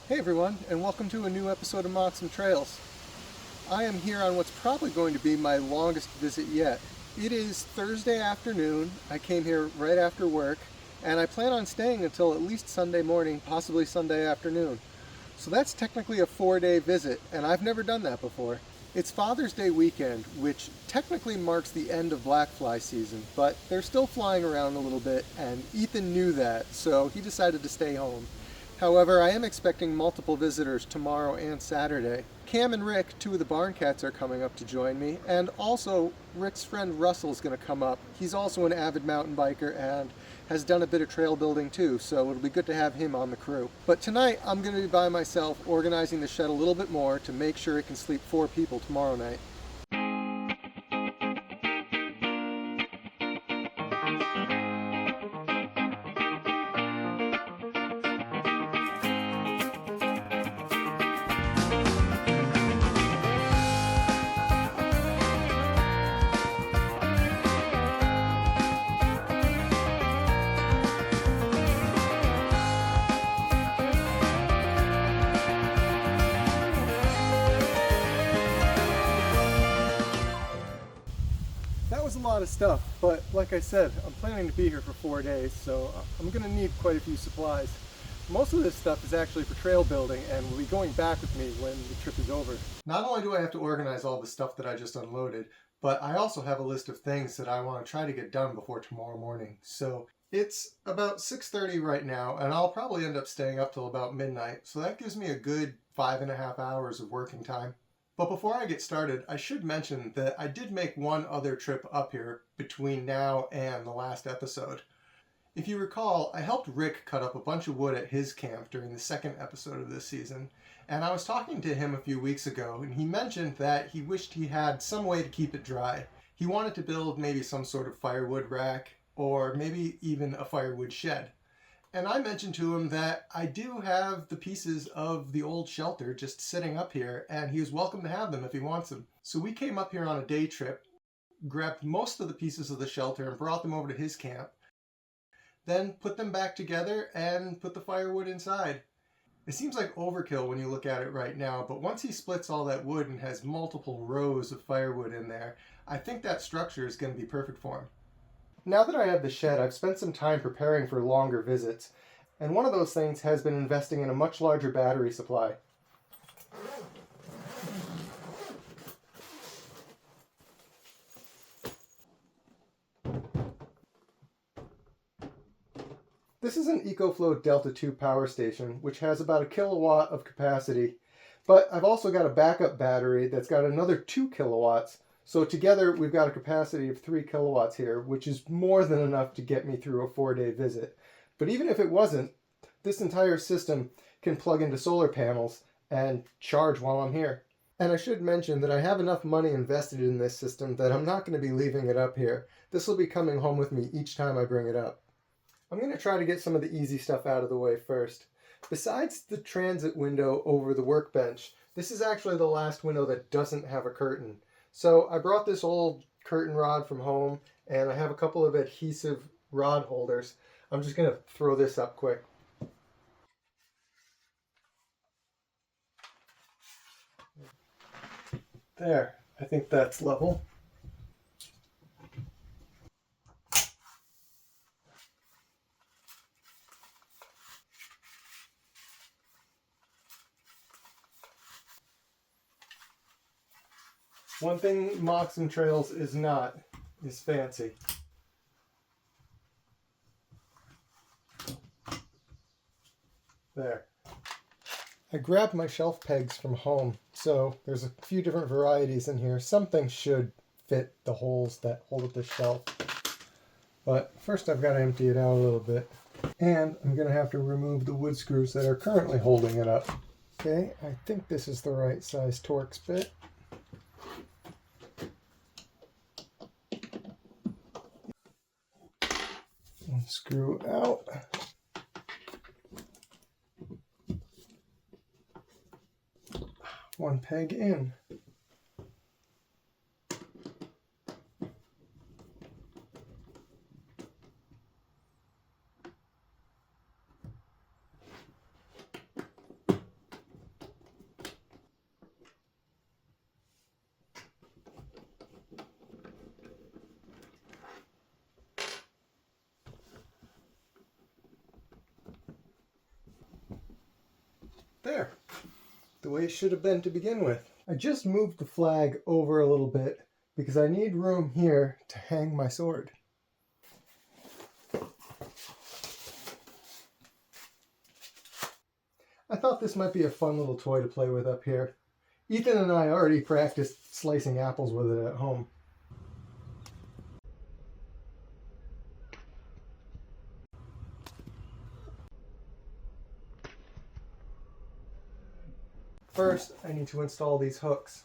Hey everyone, and welcome to a new episode of Moxham Trails. I am here on what's probably going to be my longest visit yet. It is Thursday afternoon. I came here right after work, and I plan on staying until at least Sunday morning, possibly Sunday afternoon. So that's technically a 4-day visit, and I've never done that before. It's Father's Day weekend, which technically marks the end of black fly season, but they're still flying around a little bit, and Ethan knew that, so he decided to stay home. However, I am expecting multiple visitors tomorrow and Saturday. Cam and Rick, two of the barn cats, are coming up to join me, and also Rick's friend Russell's going to come up. He's also an avid mountain biker and has done a bit of trail building too, so it'll be good to have him on the crew. But tonight I'm going to be by myself organizing the shed a little bit more to make sure it can sleep 4 people tomorrow night. That was a lot of stuff, but like I said, I'm planning to be here for 4 days, so I'm going to need quite a few supplies. Most of this stuff is actually for trail building and will be going back with me when the trip is over. Not only do I have to organize all the stuff that I just unloaded, but I also have a list of things that I want to try to get done before tomorrow morning. So it's about 6:30 right now, and I'll probably end up staying up till about midnight, so that gives me a good 5.5 hours of working time. But before I get started, I should mention that I did make one other trip up here between now and the last episode. If you recall, I helped Rick cut up a bunch of wood at his camp during the second episode of this season, and I was talking to him a few weeks ago, and he mentioned that he wished he had some way to keep it dry. He wanted to build maybe some sort of firewood rack, or maybe even a firewood shed. And I mentioned to him that I do have the pieces of the old shelter just sitting up here, and he was welcome to have them if he wants them. So we came up here on a day trip, grabbed most of the pieces of the shelter and brought them over to his camp, then put them back together and put the firewood inside. It seems like overkill when you look at it right now, but once he splits all that wood and has multiple rows of firewood in there, I think that structure is going to be perfect for him. Now that I have the shed, I've spent some time preparing for longer visits, and one of those things has been investing in a much larger battery supply. This is an EcoFlow Delta 2 power station, which has about a kilowatt of capacity, but I've also got a backup battery that's got another 2 kilowatts. So together we've got a capacity of 3 kilowatts here, which is more than enough to get me through a 4-day visit. But even if it wasn't, this entire system can plug into solar panels and charge while I'm here. And I should mention that I have enough money invested in this system that I'm not going to be leaving it up here. This will be coming home with me each time I bring it up. I'm going to try to get some of the easy stuff out of the way first. Besides the transit window over the workbench, this is actually the last window that doesn't have a curtain. So I brought this old curtain rod from home, and I have a couple of adhesive rod holders. I'm just going to throw this up quick. There, I think that's level. One thing Moxham Trails is not is fancy. There. I grabbed my shelf pegs from home, so there's a few different varieties in here. Some things should fit the holes that hold up the shelf. But first I've got to empty it out a little bit. And I'm going to have to remove the wood screws that are currently holding it up. Okay, I think this is the right size Torx bit. One screw out. One peg in. There, the way it should have been to begin with. I just moved the flag over a little bit because I need room here to hang my sword. I thought this might be a fun little toy to play with up here. Ethan and I already practiced slicing apples with it at home. First, I need to install these hooks.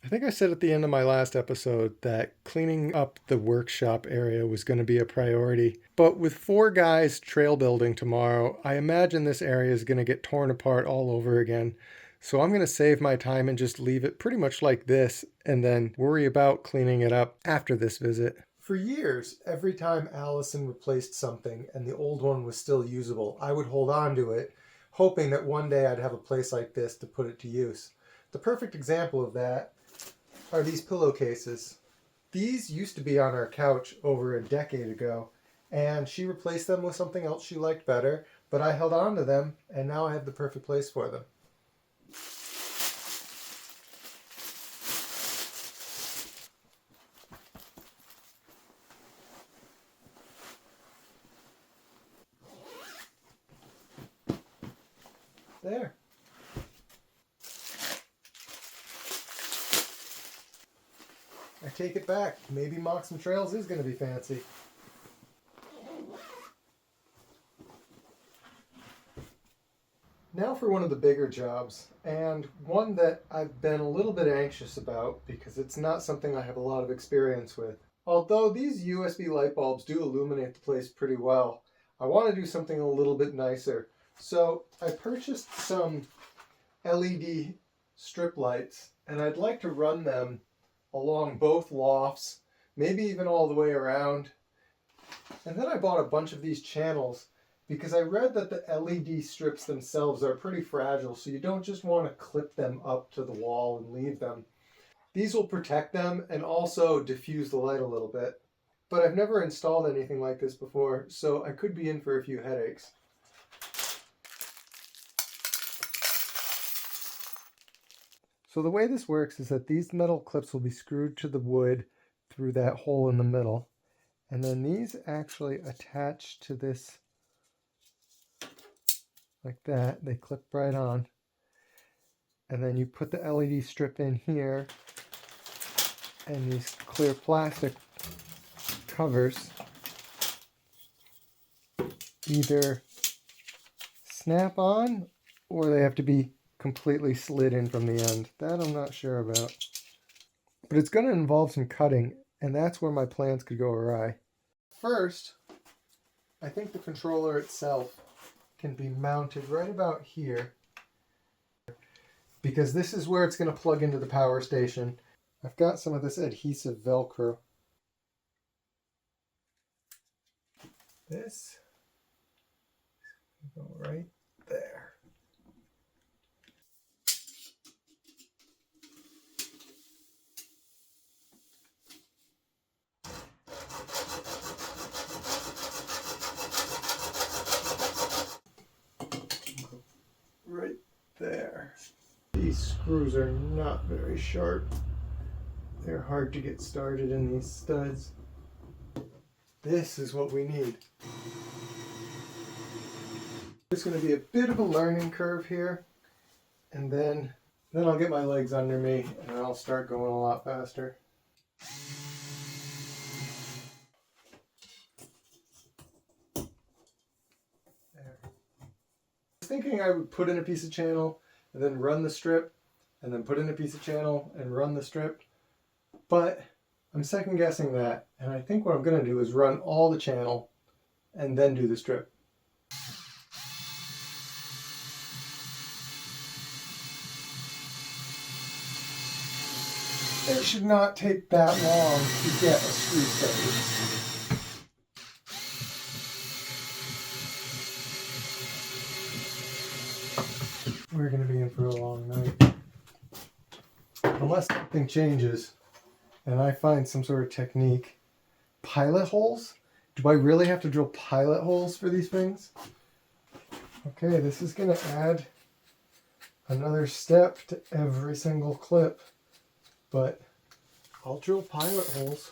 I think I said at the end of my last episode that cleaning up the workshop area was going to be a priority. But with 4 guys trail building tomorrow, I imagine this area is going to get torn apart all over again. So I'm going to save my time and just leave it pretty much like this and then worry about cleaning it up after this visit. For years, every time Allison replaced something and the old one was still usable, I would hold on to it, hoping that one day I'd have a place like this to put it to use. The perfect example of that are these pillowcases. These used to be on our couch over a decade ago, and she replaced them with something else she liked better, but I held on to them, and now I have the perfect place for them. There. I take it back. Maybe Moxham Trails is going to be fancy. Now for one of the bigger jobs, and one that I've been a little bit anxious about because it's not something I have a lot of experience with. Although these USB light bulbs do illuminate the place pretty well, I want to do something a little bit nicer. So I purchased some LED strip lights, and I'd like to run them along both lofts, maybe even all the way around. And then I bought a bunch of these channels because I read that the LED strips themselves are pretty fragile, so you don't just want to clip them up to the wall and leave them. These will protect them and also diffuse the light a little bit. But I've never installed anything like this before, so I could be in for a few headaches. So the way this works is that these metal clips will be screwed to the wood through that hole in the middle. And then these actually attach to this like that. They clip right on. And then you put the LED strip in here, and these clear plastic covers either snap on or they have to be completely slid in from the end. That I'm not sure about. But it's going to involve some cutting, and that's where my plans could go awry. First, I think the controller itself can be mounted right about here, because this is where it's going to plug into the power station. I've got some of this adhesive Velcro. This go right there. Right there. These screws are not very sharp. They're hard to get started in these studs. This is what we need. There's going to be a bit of a learning curve here, and then I'll get my legs under me and I'll start going a lot faster. There. I was thinking I would put in a piece of channel and then run the strip, and then put in a piece of channel and run the strip, but I'm second guessing that, and I think what I'm going to do is run all the channel and then do the strip. It should not take that long to get a screw started. We're going to be in for a long night. Unless something changes and I find some sort of technique. Pilot holes? Do I really have to drill pilot holes for these things? Okay, this is going to add another step to every single clip, but I'll drill pilot holes.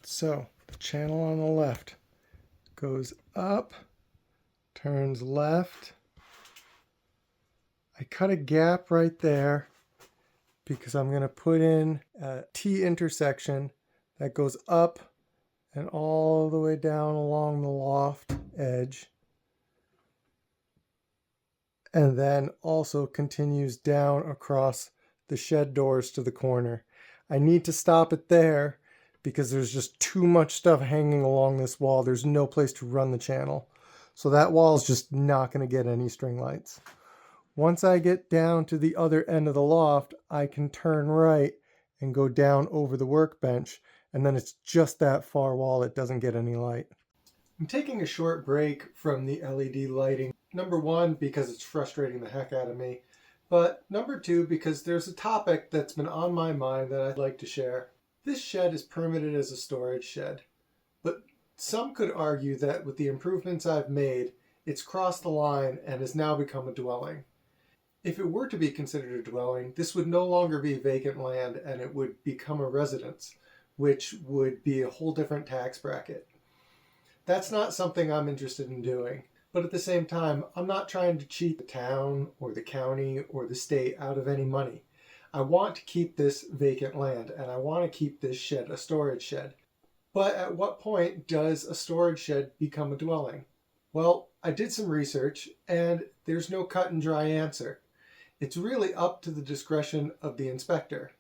So the channel on the left goes up, turns left. I cut a gap right there because I'm going to put in a T intersection that goes up and all the way down along the loft edge, and then also continues down across the shed doors to the corner. I need to stop it there because there's just too much stuff hanging along this wall. There's no place to run the channel. So that wall is just not going to get any string lights. Once I get down to the other end of the loft, I can turn right and go down over the workbench, and then it's just that far wall that doesn't get any light. I'm taking a short break from the LED lighting. Number one, because it's frustrating the heck out of me. But number two, because there's a topic that's been on my mind that I'd like to share. This shed is permitted as a storage shed, but some could argue that with the improvements I've made, it's crossed the line and has now become a dwelling. If it were to be considered a dwelling, this would no longer be vacant land and it would become a residence, which would be a whole different tax bracket. That's not something I'm interested in doing, but at the same time, I'm not trying to cheat the town or the county or the state out of any money. I want to keep this vacant land and I want to keep this shed a storage shed. But at what point does a storage shed become a dwelling? Well, I did some research and there's no cut and dry answer. It's really up to the discretion of the inspector.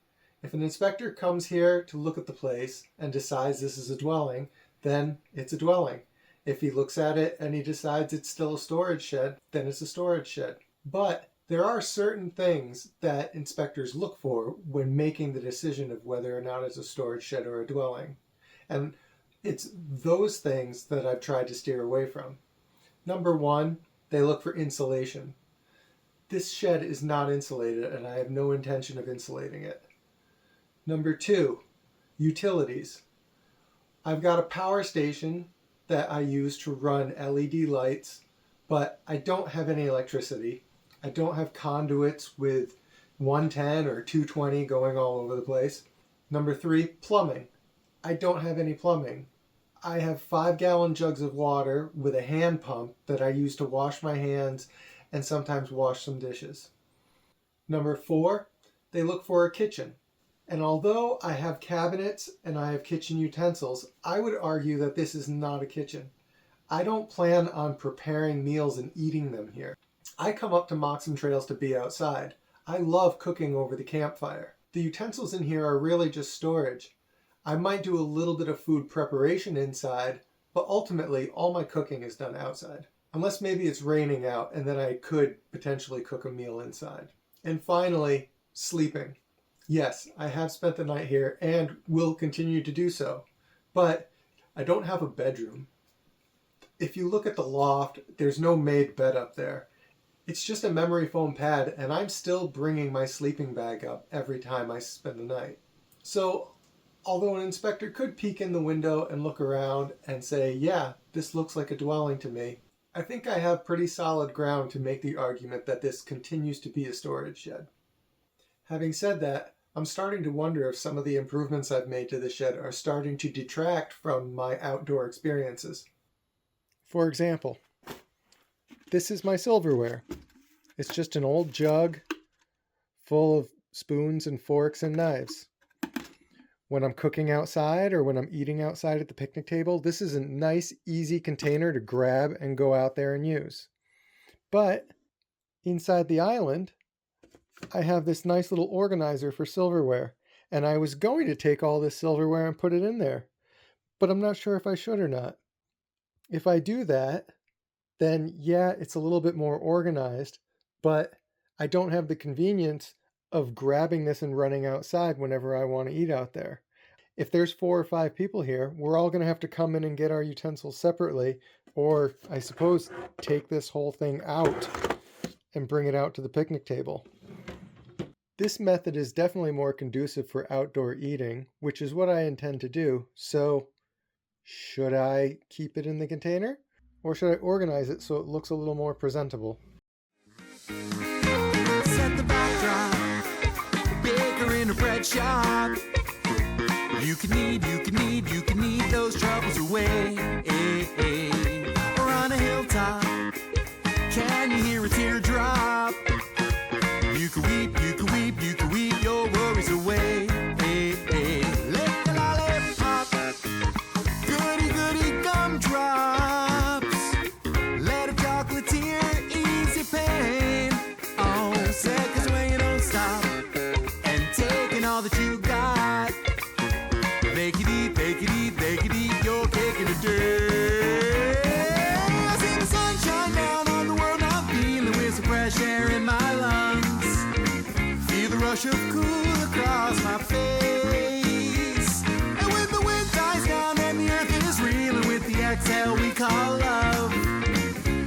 If an inspector comes here to look at the place and decides this is a dwelling, then it's a dwelling. If he looks at it and he decides it's still a storage shed, then it's a storage shed. But there are certain things that inspectors look for when making the decision of whether or not it's a storage shed or a dwelling. And it's those things that I've tried to steer away from. Number one, they look for insulation. This shed is not insulated and I have no intention of insulating it. Number two, utilities. I've got a power station that I use to run LED lights, but I don't have any electricity. I don't have conduits with 110 or 220 going all over the place. Number three, plumbing. I don't have any plumbing. I have 5-gallon jugs of water with a hand pump that I use to wash my hands and sometimes wash some dishes. Number four, they look for a kitchen. And although I have cabinets and I have kitchen utensils, I would argue that this is not a kitchen. I don't plan on preparing meals and eating them here. I come up to Moxham trails to be outside. I love cooking over the campfire. The utensils in here are really just storage. I might do a little bit of food preparation inside, but ultimately all my cooking is done outside. Unless maybe it's raining out and then I could potentially cook a meal inside. And finally, sleeping. Yes, I have spent the night here and will continue to do so, but I don't have a bedroom. If you look at the loft, there's no made bed up there. It's just a memory foam pad and I'm still bringing my sleeping bag up every time I spend the night. So, although an inspector could peek in the window and look around and say, yeah, this looks like a dwelling to me, I think I have pretty solid ground to make the argument that this continues to be a storage shed. Having said that, I'm starting to wonder if some of the improvements I've made to the shed are starting to detract from my outdoor experiences. For example, this is my silverware. It's just an old jug full of spoons and forks and knives. When I'm cooking outside or when I'm eating outside at the picnic table, this is a nice, easy container to grab and go out there and use. But inside the island, I have this nice little organizer for silverware, and I was going to take all this silverware and put it in there, but I'm not sure if I should or not. If I do that, then yeah, it's a little bit more organized, but I don't have the convenience of grabbing this and running outside whenever I want to eat out there. If there's 4 or 5 people here, we're all going to have to come in and get our utensils separately, or I suppose take this whole thing out and bring it out to the picnic table. This method is definitely more conducive for outdoor eating, which is what I intend to do. So, should I keep it in the container? Or should I organize it so it looks a little more presentable? Set the backdrop, baker in a bread shop. You can need those troubles away. Or on a hilltop, can you hear a teardrop? You can weep your worries away. Lick the lollipop, goody gumdrops. Let a chocolatier ease your pain. Oh, seconds when you don't stop and taking all that you got. They could eat, you're kicking a day. I see the sunshine down on the world, I'm feeling with some fresh air in my lungs. Feel the rush of cool across my face. And when the wind dies down and the earth is reeling with the exhale we call love.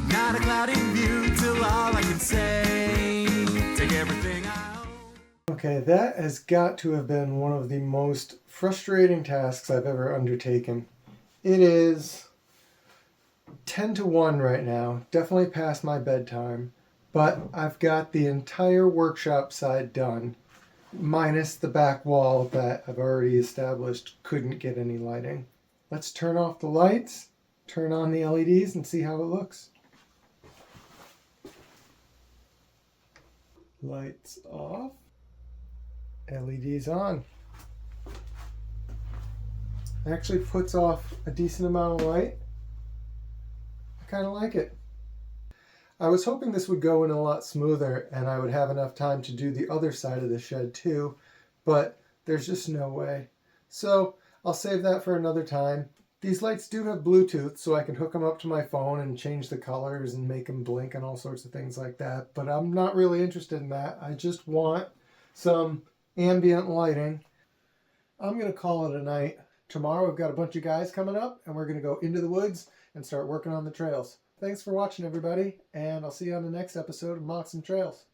Not a cloudy view till all I can say. Take everything I own. Okay, that has got to have been one of the most frustrating tasks I've ever undertaken. It is 10 to 1 right now, definitely past my bedtime, but I've got the entire workshop side done, minus the back wall that I've already established couldn't get any lighting. Let's turn off the lights, turn on the LEDs, and see how it looks. Lights off. LEDs on. Actually puts off a decent amount of light. I kind of like it. I was hoping this would go in a lot smoother and I would have enough time to do the other side of the shed too, but there's just no way. So I'll save that for another time. These lights do have Bluetooth, so I can hook them up to my phone and change the colors and make them blink and all sorts of things like that, but I'm not really interested in that. I just want some ambient lighting. I'm going to call it a night. Tomorrow we've got a bunch of guys coming up and we're going to go into the woods and start working on the trails. Thanks for watching, everybody, and I'll see you on the next episode of Moxham Trails.